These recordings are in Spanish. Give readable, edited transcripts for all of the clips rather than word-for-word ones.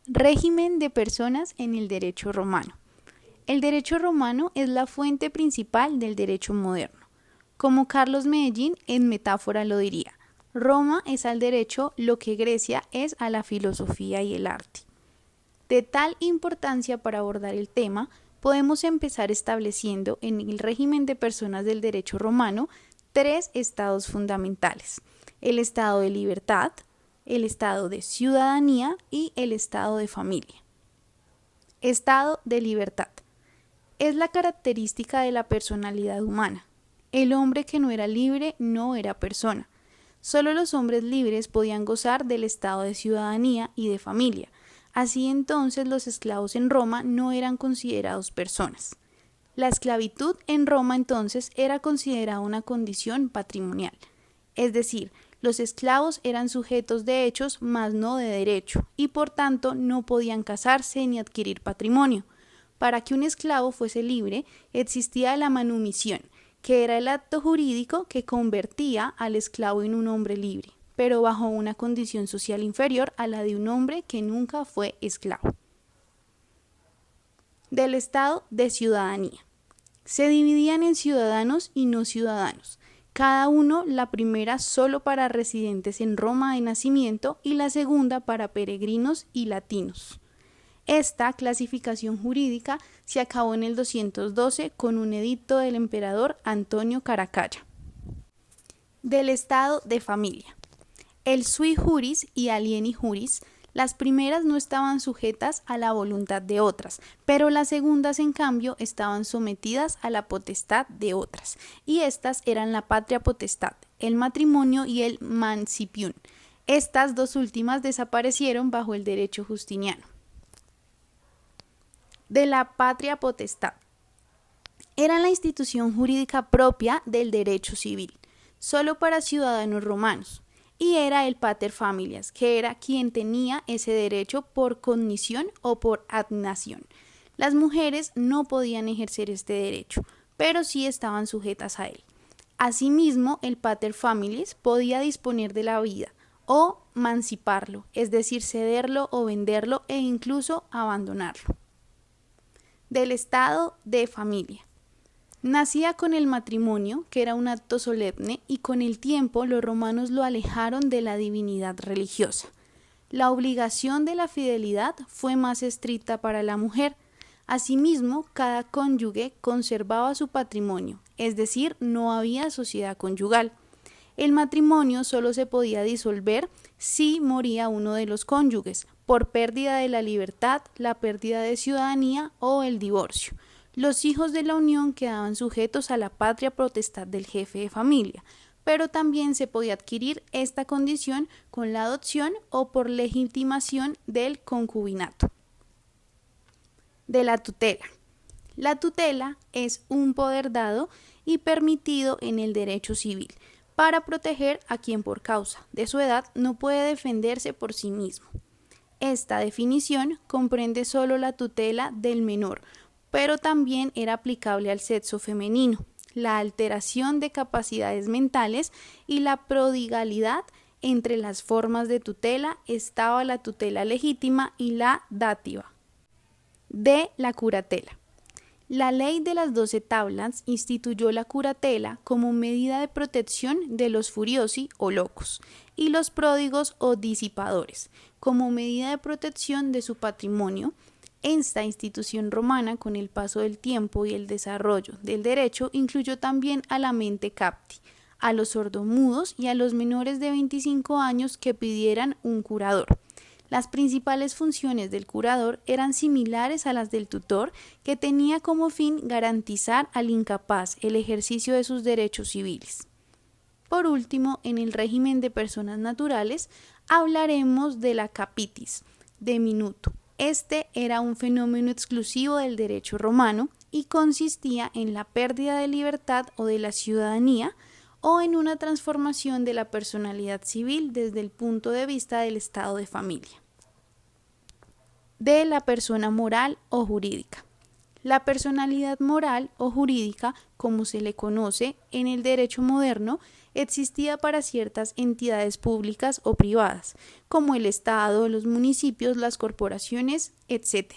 Régimen de personas en el derecho romano. El derecho romano es la fuente principal del derecho moderno. Como Carlos Medellín en metáfora lo diría, Roma es al derecho lo que Grecia es a la filosofía y el arte. De tal importancia para abordar el tema, podemos empezar estableciendo en el régimen de personas del derecho romano tres estados fundamentales: el estado de libertad, el estado de ciudadanía y el estado de familia. Estado de libertad. Es la característica de la personalidad humana. El hombre que no era libre no era persona. Solo los hombres libres podían gozar del estado de ciudadanía y de familia. Así entonces los esclavos en Roma no eran considerados personas. La esclavitud en Roma entonces era considerada una condición patrimonial, es decir, los esclavos eran sujetos de hechos, mas no de derecho, y por tanto no podían casarse ni adquirir patrimonio. Para que un esclavo fuese libre, existía la manumisión, que era el acto jurídico que convertía al esclavo en un hombre libre, pero bajo una condición social inferior a la de un hombre que nunca fue esclavo. Del estado de ciudadanía. Se dividían en ciudadanos y no ciudadanos, cada uno la primera solo para residentes en Roma de nacimiento y la segunda para peregrinos y latinos. Esta clasificación jurídica se acabó en el 212 con un edicto del emperador Antonio Caracalla. Del estado de familia. El sui juris y alieni juris. Las primeras no estaban sujetas a la voluntad de otras, pero las segundas, en cambio, estaban sometidas a la potestad de otras, y estas eran la patria potestad, el matrimonio y el mancipium. Estas dos últimas desaparecieron bajo el derecho justiniano. De la patria potestad. Era la institución jurídica propia del derecho civil, solo para ciudadanos romanos. Y era el pater familias, que era quien tenía ese derecho por cognición o por adnación. Las mujeres no podían ejercer este derecho, pero sí estaban sujetas a él. Asimismo, el pater familias podía disponer de la vida o manciparlo, es decir, cederlo o venderlo e incluso abandonarlo. Del estado de familia. Nacía con el matrimonio, que era un acto solemne, y con el tiempo los romanos lo alejaron de la divinidad religiosa. La obligación de la fidelidad fue más estricta para la mujer. Asimismo, cada cónyuge conservaba su patrimonio, es decir, no había sociedad conyugal. El matrimonio solo se podía disolver si moría uno de los cónyuges, por pérdida de la libertad, la pérdida de ciudadanía o el divorcio. Los hijos de la unión quedaban sujetos a la patria potestad del jefe de familia, pero también se podía adquirir esta condición con la adopción o por legitimación del concubinato. De la tutela. La tutela es un poder dado y permitido en el derecho civil para proteger a quien por causa de su edad no puede defenderse por sí mismo. Esta definición comprende solo la tutela del menor, pero también era aplicable al sexo femenino, la alteración de capacidades mentales y la prodigalidad. Entre las formas de tutela estaba la tutela legítima y la dátiva. De la curatela. La ley de las 12 tablas instituyó la curatela como medida de protección de los furiosi o locos y los pródigos o disipadores, como medida de protección de su patrimonio. Esta institución romana, con el paso del tiempo y el desarrollo del derecho, incluyó también a la mente capti, a los sordomudos y a los menores de 25 años que pidieran un curador. Las principales funciones del curador eran similares a las del tutor, que tenía como fin garantizar al incapaz el ejercicio de sus derechos civiles. Por último, en el régimen de personas naturales, hablaremos de la capitis, de minuto. Este era un fenómeno exclusivo del derecho romano y consistía en la pérdida de libertad o de la ciudadanía o en una transformación de la personalidad civil desde el punto de vista del estado de familia. De la persona moral o jurídica. La personalidad moral o jurídica, como se le conoce en el derecho moderno, existía para ciertas entidades públicas o privadas, como el Estado, los municipios, las corporaciones, etc.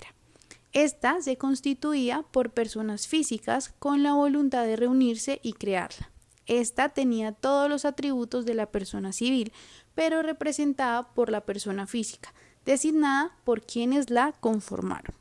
Esta se constituía por personas físicas con la voluntad de reunirse y crearla. Esta tenía todos los atributos de la persona civil, pero representada por la persona física, designada por quienes la conformaron.